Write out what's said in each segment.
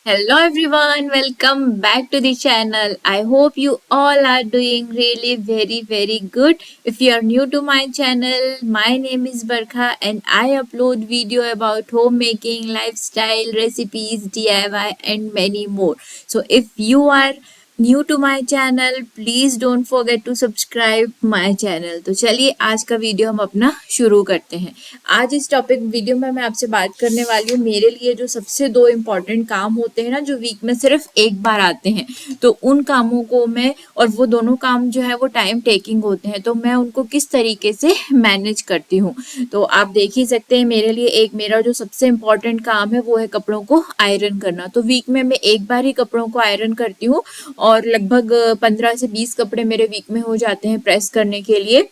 Hello everyone, welcome back to the channel. I hope you all are doing really very good. If you are new to my channel, my name is Barkha and I upload video about homemaking, lifestyle, recipes, DIY and many more. So if you are new to my channel please don't forget to subscribe my channel. तो चलिए आज का video हम अपना शुरू करते हैं। आज इस टॉपिक वीडियो में मैं आपसे बात करने वाली हूँ मेरे लिए जो सबसे दो इम्पॉर्टेंट काम होते हैं ना, जो वीक में सिर्फ एक बार आते हैं, तो उन कामों को मैं, और वो दोनों काम जो है वो टाइम टेकिंग होते हैं, तो मैं उनको किस तरीके से मैनेज करती हूँ। तो आप देख ही सकते हैं मेरे लिए एक मेरा जो सबसे इम्पॉर्टेंट काम है वो है कपड़ों को आयरन करना। तो वीक में मैं एक बार ही कपड़ों को आयरन करती हूँ और लगभग 15 से 20 कपड़े मेरे वीक में हो जाते हैं प्रेस करने के लिए।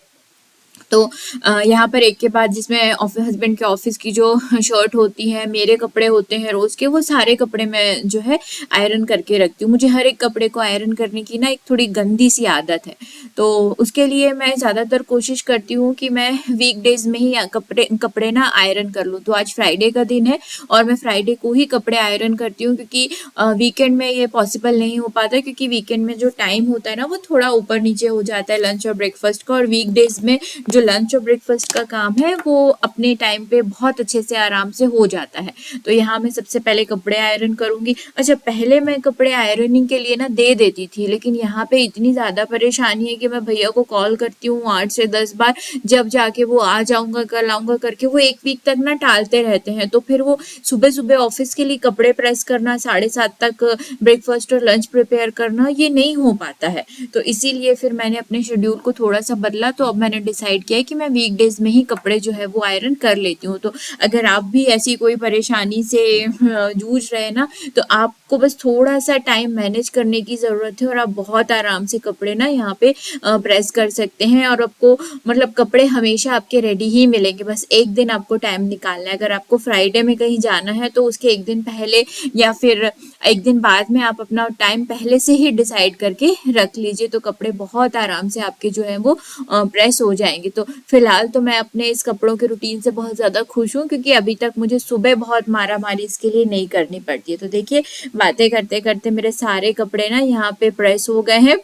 तो यहाँ पर एक के बाद जिसमें हस्बैंड के ऑफिस की जो शर्ट होती है, मेरे कपड़े होते हैं रोज के, वो सारे कपड़े मैं जो है आयरन करके रखती हूँ। मुझे हर एक कपड़े को आयरन करने की ना एक थोड़ी गंदी सी आदत है, तो उसके लिए मैं ज़्यादातर कोशिश करती हूँ कि मैं वीकडेज में ही कपड़े ना आयरन कर लूँ। तो आज फ्राइडे का दिन है और मैं फ्राइडे को ही कपड़े आयरन करती हूँ, क्योंकि वीकेंड में ये पॉसिबल नहीं हो पाता, क्योंकि वीकेंड में जो टाइम होता है ना वो थोड़ा ऊपर नीचे हो जाता है लंच और ब्रेकफास्ट का, और वीकडेज में जो लंच और ब्रेकफास्ट का काम है वो अपने टाइम पे बहुत अच्छे से आराम से हो जाता है। तो यहाँ मैं सबसे पहले कपड़े आयरन करूंगी। अच्छा, पहले मैं कपड़े आयरनिंग के लिए ना दे देती थी, लेकिन यहाँ पे इतनी ज़्यादा परेशानी है कि मैं भैया को कॉल करती हूँ 8 से 10 बार, जब जाके वो आ जाऊंगा कल आऊंगा करके वो एक वीक तक ना टालते रहते हैं। तो फिर वो सुबह सुबह ऑफिस के लिए कपड़े प्रेस करना, 7:30 तक ब्रेकफास्ट और लंच प्रिपेयर करना, ये नहीं हो पाता है। तो इसीलिए फिर मैंने अपने शेड्यूल को थोड़ा सा बदला। तो अब मैंने डिसाइड किया है कि मैं वीकडेज में ही कपड़े जो है वो आयरन कर लेती हूँ। तो अगर आप भी ऐसी कोई परेशानी से जूझ रहे हैं ना, तो आपको बस थोड़ा सा टाइम मैनेज करने की ज़रूरत है और आप बहुत आराम से कपड़े ना यहाँ पे प्रेस कर सकते हैं। और आपको मतलब कपड़े हमेशा आपके रेडी ही मिलेंगे, बस एक दिन आपको टाइम निकालना है। अगर आपको फ्राइडे में कहीं जाना है तो उसके एक दिन पहले या फिर एक दिन बाद में आप अपना टाइम पहले से ही डिसाइड करके रख लीजिए, तो कपड़े बहुत आराम से आपके जो है वो प्रेस हो जाएंगे। तो फिलहाल तो मैं अपने इस कपड़ों के रूटीन से बहुत ज़्यादा खुश हूँ, क्योंकि अभी तक मुझे सुबह बहुत मारा मारी इसके लिए नहीं करनी पड़ती है। तो देखिए, बातें करते करते मेरे सारे कपड़े ना यहाँ पे प्रेस हो गए हैं।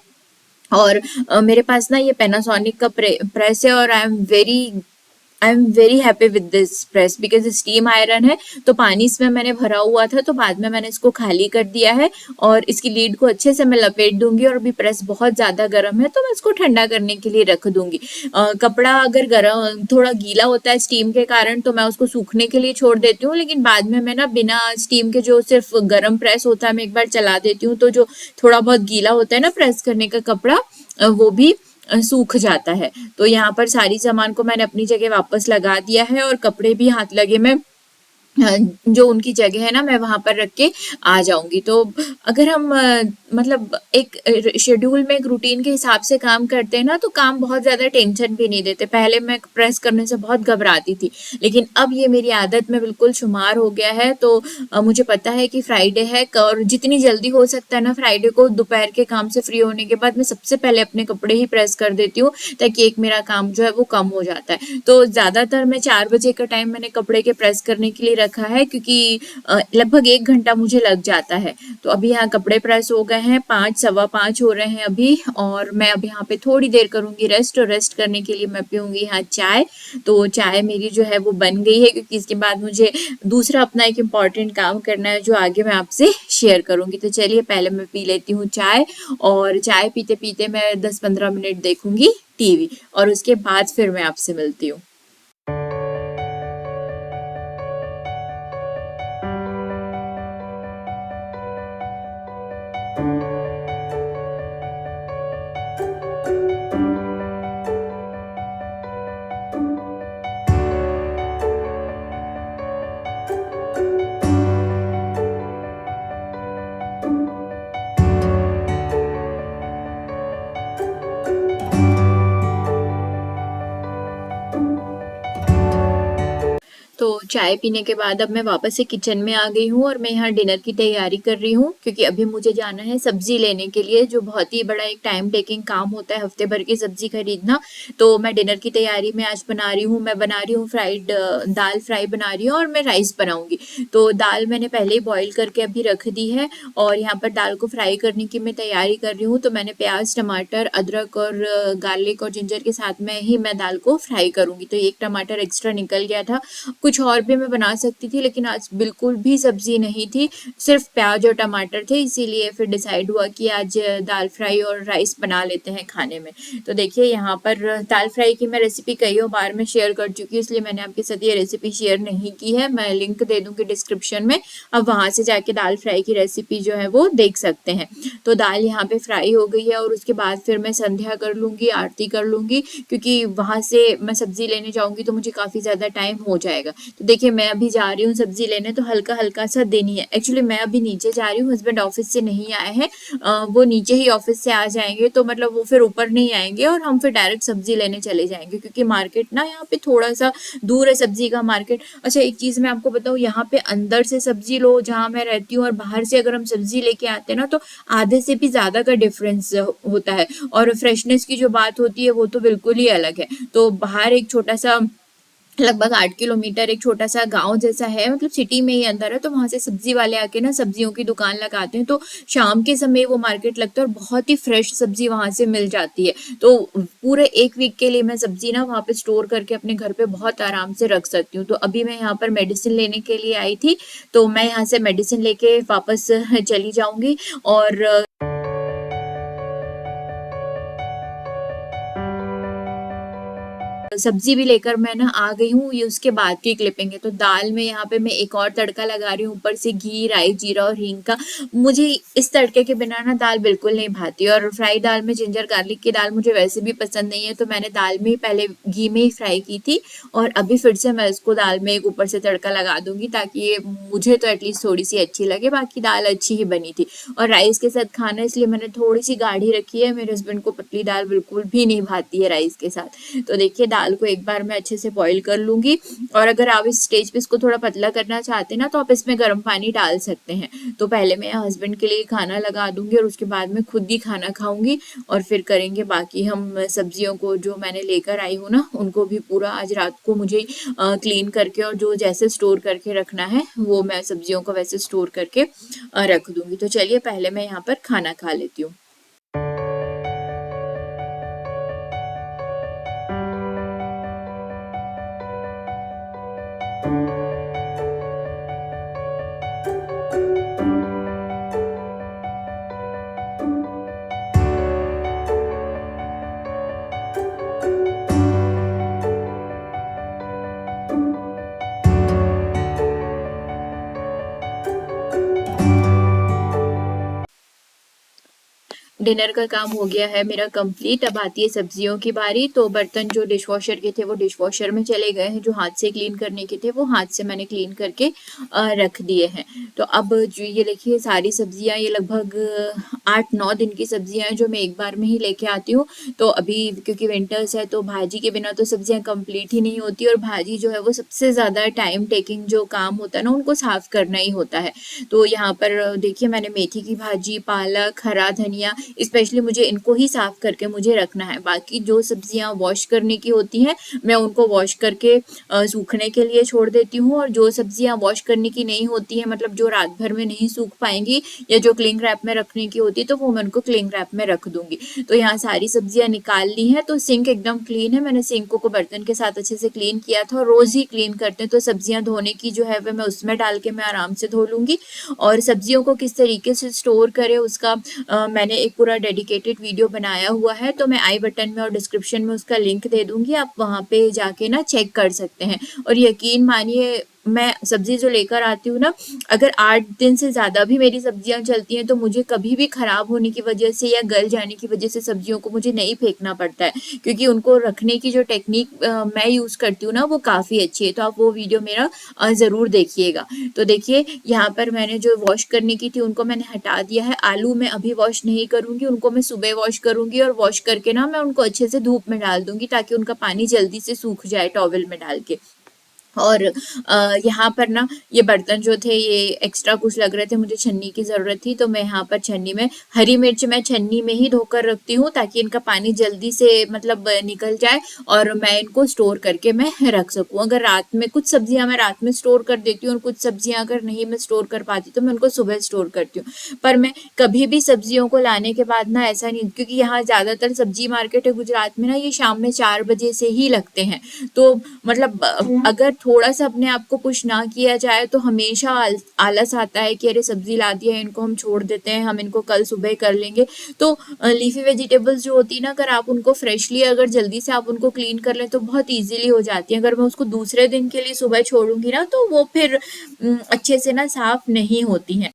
और मेरे पास ना ये पैनासोनिक का प्रेस है और I am very happy with this press, because steam iron है। तो पानी इसमें मैंने भरा हुआ था, तो बाद में मैंने इसको खाली कर दिया है और इसकी लीड को अच्छे से मैं लपेट दूंगी। और अभी प्रेस बहुत ज़्यादा गर्म है तो मैं इसको ठंडा करने के लिए रख दूंगी। कपड़ा अगर गर्म थोड़ा गीला होता है स्टीम के कारण, तो मैं उसको सूखने के लिए छोड़ देती हूँ, लेकिन बाद में मैं ना बिना स्टीम के जो सिर्फ गर्म प्रेस होता है मैं एक बार चला देती हूँ, तो जो थोड़ा बहुत गीला होता है ना प्रेस करने का कपड़ा, वो भी सूख जाता है। तो यहाँ पर सारी सामान को मैंने अपनी जगह वापस लगा दिया है और कपड़े भी हाथ लगे में जो उनकी जगह है ना मैं वहां पर रख के आ जाऊंगी। तो अगर हम मतलब एक शेड्यूल में एक रूटीन के हिसाब से काम करते हैं ना, तो काम बहुत ज्यादा टेंशन भी नहीं देते। पहले मैं प्रेस करने से बहुत घबराती थी, लेकिन अब ये मेरी आदत में बिल्कुल शुमार हो गया है। तो मुझे पता है कि फ्राइडे है और जितनी जल्दी हो सकता है ना फ्राइडे को दोपहर के काम से फ्री होने के बाद मैं सबसे पहले अपने कपड़े ही प्रेस कर देती हूँ, ताकि एक मेरा काम जो है वो कम हो जाता है। तो ज्यादातर मैं 4 बजे का टाइम मैंने कपड़े के प्रेस करने के लिए रखा है, क्योंकि लगभग 1 घंटा मुझे लग जाता है। तो अभी यहाँ कपड़े प्रेस हो गए हैं, 5 सवा 5 हो रहे हैं अभी, और मैं अब यहाँ पे थोड़ी देर करूंगी रेस्ट, और रेस्ट करने के लिए मैं पीऊंगी यहाँ चाय। तो चाय मेरी जो है वो बन गई है, क्योंकि इसके बाद मुझे दूसरा अपना एक इम्पॉर्टेंट काम करना है जो आगे मैं आपसे शेयर करूंगी। तो चलिए पहले मैं पी लेती हूँ चाय, और चाय पीते पीते मैं 10-15 मिनट देखूंगी टीवी, और उसके बाद फिर मैं आपसे मिलती हूँ। तो चाय पीने के बाद अब मैं वापस से किचन में आ गई हूँ और मैं यहाँ डिनर की तैयारी कर रही हूँ, क्योंकि अभी मुझे जाना है सब्जी लेने के लिए, जो बहुत ही बड़ा एक टाइम टेकिंग काम होता है हफ्ते भर की सब्जी खरीदना। तो मैं डिनर की तैयारी में आज बना रही हूँ, मैं बना रही हूँ फ्राइड दाल फ्राई बना रही हूँ और मैं राइस बनाऊंगी। तो दाल मैंने पहले ही बॉईल करके अभी रख दी है और यहाँ पर दाल को फ्राई करने की मैं तैयारी कर रही हूँ। तो मैंने प्याज, टमाटर, अदरक और गार्लिक और जिंजर के साथ में ही मैं दाल को फ्राई करूंगी। तो एक टमाटर एक्स्ट्रा निकल गया था, कुछ और भी मैं बना सकती थी लेकिन आज बिल्कुल भी सब्जी नहीं थी, सिर्फ प्याज और टमाटर थे, इसीलिए फिर डिसाइड हुआ कि आज दाल फ्राई और राइस बना लेते हैं खाने में। तो देखिए यहाँ पर दाल फ्राई की मैं रेसिपी कई बार में शेयर कर चुकी हूँ, इसलिए मैंने आपके साथ ये रेसिपी शेयर नहीं की है। मैं लिंक दे दूंगी डिस्क्रिप्शन में, अब वहां से जाके दाल फ्राई की रेसिपी जो है वो देख सकते हैं। तो दाल यहाँ पे फ्राई हो गई है और उसके बाद फिर मैं संध्या कर लूंगी, आरती कर लूंगी, क्योंकि वहां से मैं सब्जी लेने जाऊंगी तो मुझे काफी ज्यादा टाइम हो जाएगा। तो देखिए मैं अभी जा रही हूँ सब्जी लेने, तो हल्का हल्का सा दिन ही है। एक्चुअली मैं अभी नीचे जा रही हूँ, हस्बैंड ऑफिस से नहीं आए हैं, वो नीचे ही ऑफिस से आ जाएंगे, तो मतलब वो फिर ऊपर नहीं आएंगे और हम फिर डायरेक्ट सब्जी लेने चले जाएंगे, क्योंकि मार्केट ना यहाँ पे थोड़ा सा दूर है सब्जी का मार्केट। अच्छा एक चीज मैं आपको बताऊँ, यहाँ पे अंदर से सब्जी लो जहाँ मैं रहती हूँ और बाहर से अगर हम सब्जी लेके आते हैं ना, तो आधे से भी ज्यादा का डिफरेंस होता है, और फ्रेशनेस की जो बात होती है वो तो बिल्कुल ही अलग है। तो बाहर एक छोटा सा, लगभग 8 किलोमीटर एक छोटा सा गांव जैसा है, मतलब सिटी में ही अंदर है, तो वहां से सब्जी वाले आके ना सब्जियों की दुकान लगाते हैं। तो शाम के समय वो मार्केट लगता है और बहुत ही फ्रेश सब्जी वहां से मिल जाती है। तो पूरे एक वीक के लिए मैं सब्जी ना वहां पे स्टोर करके अपने घर पे बहुत आराम से रख सकती हूँ। तो अभी मैं यहाँ पर मेडिसिन लेने के लिए आई थी, तो मैं यहाँ से मेडिसिन लेके वापस चली जाऊंगी। और सब्जी भी लेकर मैं ना आ गई हूँ, ये उसके बाद की क्लिपिंग है। तो दाल में यहाँ पे मैं एक और तड़का लगा रही हूँ, ऊपर से घी, राई, जीरा और हींग का। मुझे इस तड़के के बिना ना दाल बिल्कुल नहीं भाती, और फ्राई दाल में जिंजर गार्लिक की दाल मुझे वैसे भी पसंद नहीं है, तो मैंने दाल में ही पहले घी में ही फ्राई की थी और अभी फिर से मैं इसको दाल में एक ऊपर से तड़का लगा दूंगी, ताकि ये मुझे तो एटलीस्ट थोड़ी सी अच्छी लगे। बाकी दाल अच्छी ही बनी थी और राइस के साथ खाना, इसलिए मैंने थोड़ी सी गाढ़ी रखी है। मेरे हस्बैंड को पतली दाल बिल्कुल भी नहीं भाती है राइस के साथ। तो देखिए दाल को एक बार मैं अच्छे से बॉईल कर लूंगी, और अगर आप इस स्टेज पे इसको थोड़ा पतला करना चाहते हैं ना, तो आप इसमें गर्म पानी डाल सकते हैं। तो पहले मैं हस्बैंड के लिए खाना लगा दूंगी और उसके बाद में खुद ही खाना खाऊंगी, और फिर करेंगे बाकी हम सब्जियों को जो मैंने लेकर आई हूँ ना, उनको भी पूरा आज रात को मुझे क्लीन करके, और जो जैसे स्टोर करके रखना है वो मैं सब्जियों को वैसे स्टोर करके रख दूंगी। तो चलिए पहले मैं यहाँ पर खाना खा लेती हूँ। डिनर का काम हो गया है मेरा कंप्लीट, अब आती है सब्जियों की बारी। तो बर्तन जो डिशवॉशर के थे वो डिशवॉशर में चले गए हैं, जो हाथ से क्लीन करने के थे वो हाथ से मैंने क्लीन करके रख दिए हैं। तो अब जो ये देखिए सारी सब्जियां, ये लगभग 8-9 दिन की सब्जियां हैं जो मैं एक बार में ही लेके आती हूँ। तो अभी क्योंकि विंटर्स है तो भाजी के बिना तो सब्जियां कंप्लीट ही नहीं होती, और भाजी जो है वो सबसे ज़्यादा टाइम टेकिंग जो काम होता है ना, उनको साफ करना ही होता है। तो यहाँ पर देखिए मैंने मेथी की भाजी, पालक, हरा धनिया, स्पेशली मुझे इनको ही साफ करके मुझे रखना है। बाकी जो सब्जियां वॉश करने की होती हैं मैं उनको वॉश करके सूखने के लिए छोड़ देती हूँ, और जो सब्जियां वॉश करने की नहीं होती हैं, मतलब जो रात भर में नहीं सूख पाएंगी या जो क्लिंग रैप में रखने की होती है, तो वो मैं उनको क्लिंग रैप में रख दूंगी। तो यहाँ सारी सब्जियां निकाल ली हैं, तो सिंक एकदम क्लीन है। मैंने सिंक को बर्तन के साथ अच्छे से क्लीन किया था, और रोज ही क्लीन करते हैं, तो सब्जियां धोने की जो है वह मैं उसमें डाल के मैं आराम से धो लूंगी। और सब्जियों को किस तरीके से स्टोर करें उसका मैंने एक पूरा डेडिकेटेड वीडियो बनाया हुआ है, तो मैं आई बटन में और डिस्क्रिप्शन में उसका लिंक दे दूंगी, आप वहां पे जाके ना चेक कर सकते हैं। और यकीन मानिए मैं सब्जी जो लेकर आती हूँ ना, अगर 8 दिन से ज्यादा भी मेरी सब्जियां चलती हैं तो मुझे कभी भी खराब होने की वजह से या गल जाने की वजह से सब्जियों को मुझे नहीं फेंकना पड़ता है, क्योंकि उनको रखने की जो टेक्निक मैं यूज करती हूँ ना वो काफी अच्छी है। तो आप वो वीडियो मेरा जरूर देखिएगा। तो देखिए यहाँ पर मैंने जो वॉश करने की थी उनको मैंने हटा दिया है। आलू मैं अभी वॉश नहीं करूंगी, उनको मैं सुबह वॉश करूंगी, और वॉश करके ना मैं उनको अच्छे से धूप में डाल दूंगी ताकि उनका पानी जल्दी से सूख जाए टॉवल में डाल के। और यहाँ पर ना ये बर्तन जो थे ये एक्स्ट्रा कुछ लग रहे थे, मुझे छन्नी की ज़रूरत थी, तो मैं यहाँ पर छन्नी में हरी मिर्च मैं छन्नी में ही धोकर रखती हूँ ताकि इनका पानी जल्दी से मतलब निकल जाए और मैं इनको स्टोर करके मैं रख सकूँ। अगर रात में कुछ सब्जियाँ मैं रात में स्टोर कर देती हूँ और कुछ सब्जियाँ अगर नहीं मैं स्टोर कर पाती तो मैं उनको सुबह स्टोर करती हूँ। पर मैं कभी भी सब्जियों को लाने के बाद ना ऐसा नहीं, क्योंकि यहाँ ज़्यादातर सब्जी मार्केट है गुजरात में ना, ये शाम में 4 बजे से ही लगते हैं। तो मतलब अगर थोड़ा सा अपने आप को पुश ना किया जाए तो हमेशा आलस आता है कि अरे सब्जी ला दी है, इनको हम छोड़ देते हैं, हम इनको कल सुबह कर लेंगे। तो लीफी वेजिटेबल्स जो होती है ना, अगर आप उनको फ्रेशली अगर जल्दी से आप उनको क्लीन कर लें तो बहुत ईजिली हो जाती है। अगर मैं उसको दूसरे दिन के लिए सुबह छोड़ूंगी ना तो वो फिर अच्छे से ना साफ नहीं होती हैं।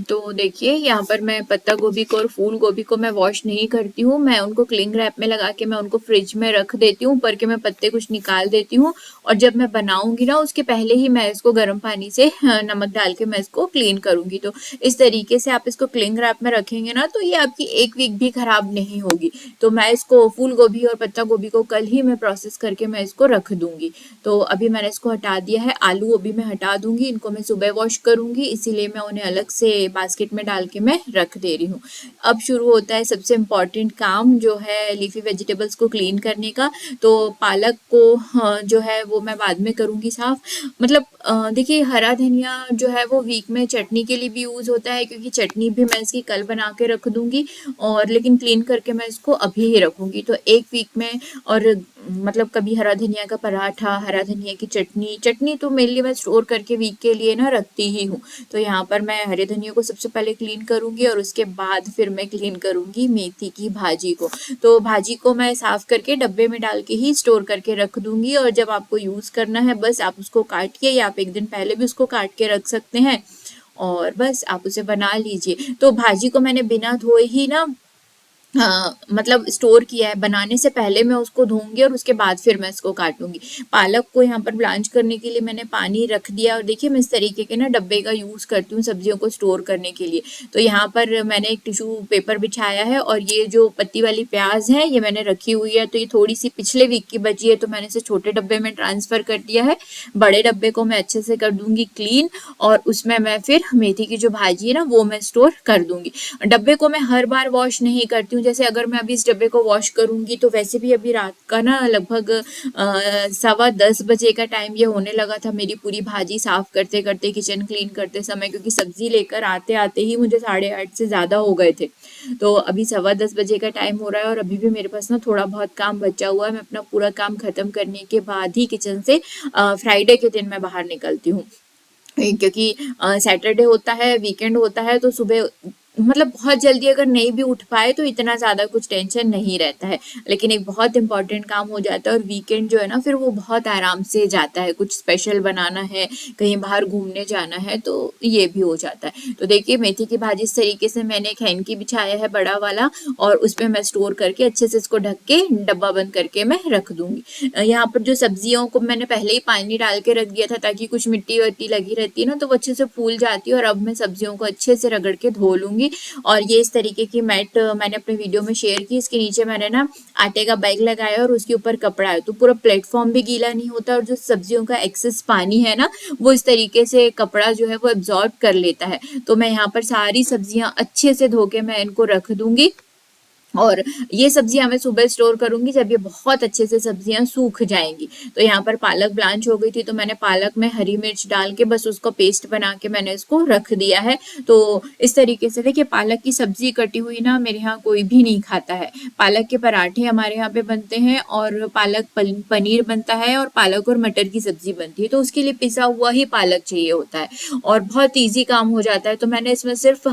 तो देखिए यहाँ पर मैं पत्ता गोभी को और फूल गोभी को मैं वॉश नहीं करती हूँ, मैं उनको क्लिंग रैप में लगा के मैं उनको फ्रिज में रख देती हूँ, ऊपर के मैं पत्ते कुछ निकाल देती हूँ और जब मैं बनाऊंगी ना उसके पहले ही मैं इसको गर्म पानी से नमक डाल के मैं इसको क्लीन करूंगी। तो इस तरीके से आप इसको क्लिंग रैप में रखेंगे ना तो ये आपकी 1 वीक भी खराब नहीं होगी। तो मैं इसको फूल गोभी और पत्ता गोभी को कल ही मैं प्रोसेस करके मैं इसको रख दूंगी। तो अभी मैंने इसको हटा दिया है, आलू अभी मैं हटा दूंगी, इनको मैं सुबह वॉश करूंगी इसीलिए मैं उन्हें अलग से बास्केट में डाल के मैं रख दे रही हूँ। अब शुरू होता है सबसे इम्पॉर्टेंट काम जो है लीफी वेजिटेबल्स को क्लीन करने का। तो पालक को जो है वो मैं बाद में करूँगी साफ। मतलब देखिए हरा धनिया जो है वो वीक में चटनी के लिए भी यूज़ होता है, क्योंकि चटनी भी मैं इसकी कल बना के रख दूंगी और लेकिन क्लीन करके मैं इसको अभी ही रखूँगी। तो 1 वीक में और मतलब कभी हरा धनिया का पराठा, हरा धनिया की चटनी, चटनी तो मेनली मैं स्टोर करके वीक के लिए ना रखती ही हूँ। तो यहाँ पर मैं हरे धनिया को सबसे पहले क्लीन करूँगी और उसके बाद फिर मैं क्लीन करूँगी मेथी की भाजी को। तो भाजी को मैं साफ़ करके डब्बे में डाल के ही स्टोर करके रख दूँगी और जब आपको यूज़ करना है बस आप उसको काट के, या आप 1 दिन पहले भी उसको काट के रख सकते हैं और बस आप उसे बना लीजिए। तो भाजी को मैंने बिना धोए ही ना मतलब स्टोर किया है, बनाने से पहले मैं उसको धोऊंगी और उसके बाद फिर मैं इसको काटूंगी। पालक को यहाँ पर ब्लांच करने के लिए मैंने पानी रख दिया और देखिए मैं इस तरीके के ना डब्बे का यूज़ करती हूँ सब्जियों को स्टोर करने के लिए। तो यहाँ पर मैंने एक टिश्यू पेपर बिछाया है और ये जो पत्ती वाली प्याज है ये मैंने रखी हुई है। तो ये थोड़ी सी पिछले वीक की बची है तो मैंने इसे छोटे डब्बे में ट्रांसफ़र कर दिया है। बड़े डब्बे को मैं अच्छे से कर दूंगी क्लीन और उसमें मैं फिर मेथी की जो भाजी है ना वो मैं स्टोर कर दूंगी। डब्बे को मैं हर बार वॉश नहीं करती हूँ, जैसे अगर मैं अभी इस डब्बे को वॉश करूंगी तो वैसे भी अभी रात का ना लगभग 10:15 बजे का टाइम ये होने लगा था मेरी पूरी भाजी साफ करते करते, किचन क्लीन करते समय, क्योंकि सब्जी लेकर आते आते ही मुझे 8:30 से ज़्यादा हो गए थे। तो अभी 10:15 बजे का टाइम हो रहा है और अभी भी मेरे पास ना थोड़ा बहुत काम बचा हुआ है। मैं अपना पूरा काम खत्म करने के बाद ही किचन से फ्राइडे के दिन मैं बाहर निकलती हूँ, क्योंकि सैटरडे होता है, वीकेंड होता है, तो सुबह मतलब बहुत जल्दी अगर नहीं भी उठ पाए तो इतना ज़्यादा कुछ टेंशन नहीं रहता है, लेकिन एक बहुत इंपॉर्टेंट काम हो जाता है और वीकेंड जो है ना फिर वो बहुत आराम से जाता है। कुछ स्पेशल बनाना है, कहीं बाहर घूमने जाना है तो ये भी हो जाता है। तो देखिए मेथी की भाजी इस तरीके से मैंने एक हैंकी बिछाया है बड़ा वाला और उसमें मैं स्टोर करके अच्छे से इसको ढक के डब्बा बंद करके मैं रख दूंगी। यहाँ पर जो सब्जियों को मैंने पहले ही पानी डाल के रख दिया था ताकि कुछ मिट्टी वट्टी लगी रहती है ना तो वो अच्छे से फूल जाती है और अब मैं सब्जियों को अच्छे से रगड़ के धो लूँगी। और ये इस तरीके की मैट मैंने अपने वीडियो में शेयर की, इसके नीचे मैंने ना आटे का बैग लगाया और उसके ऊपर कपड़ा है तो पूरा प्लेटफॉर्म भी गीला नहीं होता और जो सब्जियों का एक्सेस पानी है ना वो इस तरीके से कपड़ा जो है वो एब्जॉर्ब कर लेता है। तो मैं यहाँ पर सारी सब्जियां अच्छे से धो के मैं इनको रख दूंगी और ये सब्जियां मैं सुबह स्टोर करूंगी जब ये बहुत अच्छे से सब्जियां सूख जाएंगी। तो यहाँ पर पालक ब्लांच हो गई थी तो मैंने पालक में हरी मिर्च डाल के बस उसको पेस्ट बना के मैंने इसको रख दिया है। तो इस तरीके से देखिए पालक की सब्जी कटी हुई ना मेरे यहाँ कोई भी नहीं खाता है। पालक के पराठे हमारे यहाँ पे बनते हैं और पालक पनीर बनता है और पालक और मटर की सब्जी बनती है, तो उसके लिए पिसा हुआ ही पालक चाहिए होता है और बहुत ईजी काम हो जाता है। तो मैंने इसमें सिर्फ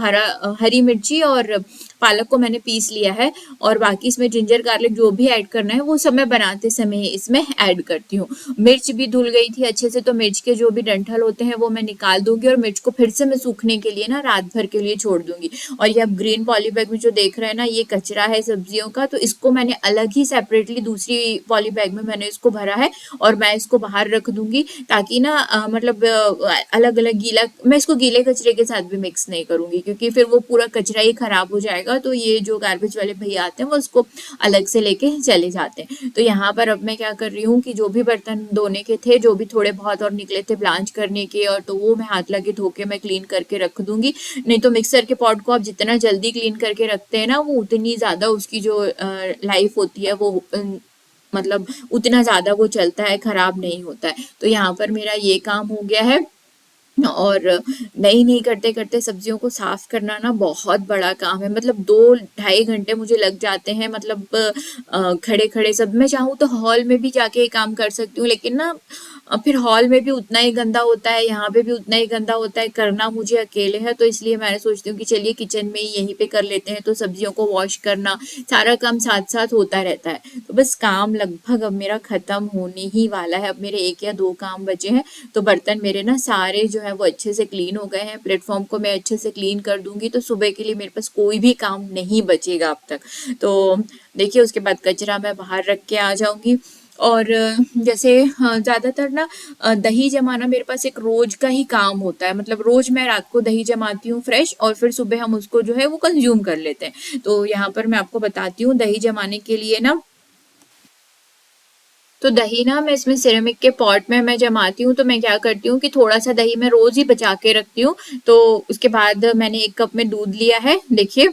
हरी मिर्ची और पालक को मैंने पीस लिया है और बाकी इसमें जिंजर गार्लिक जो भी ऐड करना है वो सब मैं बनाते समय ही इसमें ऐड करती हूँ। मिर्च भी धुल गई थी अच्छे से तो मिर्च के जो भी डंठल होते हैं वो मैं निकाल दूंगी और मिर्च को फिर से मैं सूखने के लिए ना रात भर के लिए छोड़ दूंगी। और ये आप ग्रीन पॉली बैग में जो देख रहे हैं ना ये कचरा है सब्जियों का, तो इसको मैंने अलग ही सेपरेटली दूसरी पॉली बैग में मैंने इसको भरा है और मैं इसको बाहर रख दूंगी ताकि ना मतलब अलग अलग गीला, मैं इसको गीले कचरे के साथ भी मिक्स नहीं करूंगी क्योंकि फिर वो पूरा कचरा ही खराब हो जाएगा जाएगा तो ये जो गार्बेज वाले भैया आते हैं वो उसको अलग से लेके चले जाते हैं। तो यहाँ पर अब मैं क्या कर रही हूँ कि जो भी बर्तन धोने के थे, जो भी थोड़े बहुत और निकले थे ब्लांच करने के, और तो वो मैं हाथ लगे धो के मैं क्लीन करके रख दूंगी। नहीं तो मिक्सर के पॉट को आप जितना जल्दी क्लीन करके रखते हैं ना, वो उतनी ज़्यादा उसकी जो लाइफ होती है वो मतलब उतना ज़्यादा वो चलता है, खराब नहीं होता है। तो यहाँ पर मेरा ये काम हो गया है। और नहीं नहीं करते करते सब्जियों को साफ करना ना बहुत बड़ा काम है, मतलब 2-2.5 घंटे मुझे लग जाते हैं। मतलब खड़े खड़े सब, मैं चाहूँ तो हॉल में भी जाके ये काम कर सकती हूँ, लेकिन ना फिर हॉल में भी उतना ही गंदा होता है, यहाँ पे भी उतना ही गंदा होता है। करना मुझे अकेले है, तो इसलिए मैंने सोचती हूँ कि चलिए किचन में ही यहीं पे कर लेते हैं, तो सब्जियों को वॉश करना सारा काम साथ साथ होता रहता है। तो बस काम लगभग अब मेरा खत्म होने ही वाला है, अब मेरे 1 या 2 काम बचे हैं। तो बर्तन मेरे ना सारे जो है वो अच्छे से क्लीन हो गए हैं। प्लेटफॉर्म को मैं अच्छे से क्लीन कर दूंगी तो सुबह के लिए मेरे पास कोई भी काम नहीं बचेगा अब तक। तो देखिए उसके बाद कचरा मैं बाहर रख के आ जाऊंगी। और जैसे ज़्यादातर ना दही जमाना मेरे पास एक रोज का ही काम होता है, मतलब रोज मैं रात को दही जमाती हूँ फ्रेश, और फिर सुबह हम उसको जो है वो कंज्यूम कर लेते हैं। तो यहाँ पर मैं आपको बताती हूँ दही जमाने के लिए ना, तो दही ना मैं इसमें सिरेमिक के पॉट में मैं जमाती हूँ। तो मैं क्या करती हूँ कि थोड़ा सा दही मैं रोज ही बचा के रखती हूँ। तो उसके बाद मैंने 1 कप में दूध लिया है, देखिए।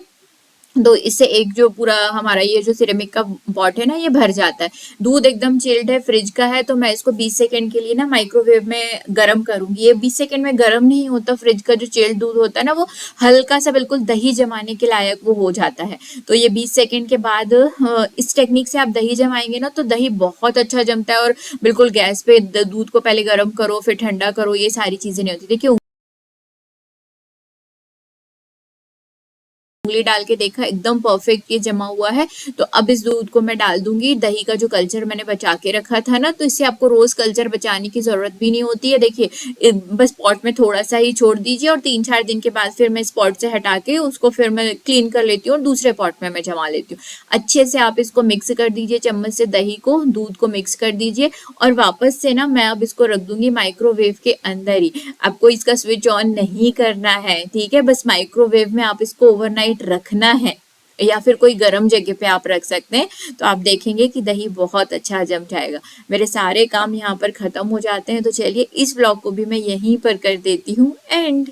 तो इससे एक जो पूरा हमारा ये जो सिरेमिक का पॉट है ना ये भर जाता है। दूध एकदम चिल्ड है, फ्रिज का है, तो मैं इसको 20 सेकंड के लिए ना माइक्रोवेव में गर्म करूंगी। ये 20 सेकंड में गर्म नहीं होता, फ्रिज का जो चिल्ड दूध होता है ना वो हल्का सा बिल्कुल दही जमाने के लायक वो हो जाता है। तो ये 20 सेकंड के बाद इस टेक्निक से आप दही जमाएंगे ना तो दही बहुत अच्छा जमता है। और बिल्कुल गैस पे दूध को पहले गर्म करो फिर ठंडा करो, ये सारी चीजें नहीं होती। देखिए उंगली डाल के देखा एकदम परफेक्ट ये जमा हुआ है। तो अब इस दूध को मैं डाल दूंगी। दही का जो कल्चर मैंने बचा के रखा था ना, तो इससे आपको रोज कल्चर बचाने की जरूरत भी नहीं होती है। देखिए बस पॉट में थोड़ा सा ही छोड़ दीजिए और 3-4 दिन के बाद फिर मैं इस पॉट से हटा के उसको फिर मैं क्लीन कर लेती हूँ और दूसरे पॉट में मैं जमा लेती हूँ। अच्छे से आप इसको मिक्स कर दीजिए, चम्मच से दही को दूध को मिक्स कर दीजिए। और वापस से ना मैं अब इसको रख दूंगी माइक्रोवेव के अंदर ही। आपको इसका स्विच ऑन नहीं करना है, ठीक है। बस माइक्रोवेव में आप इसको ओवरनाइट रखना है, या फिर कोई गर्म जगह पे आप रख सकते हैं। तो आप देखेंगे कि दही बहुत अच्छा जम जाएगा। मेरे सारे काम यहाँ पर खत्म हो जाते हैं। तो चलिए इस व्लॉग को भी मैं यहीं पर कर देती हूँ एंड।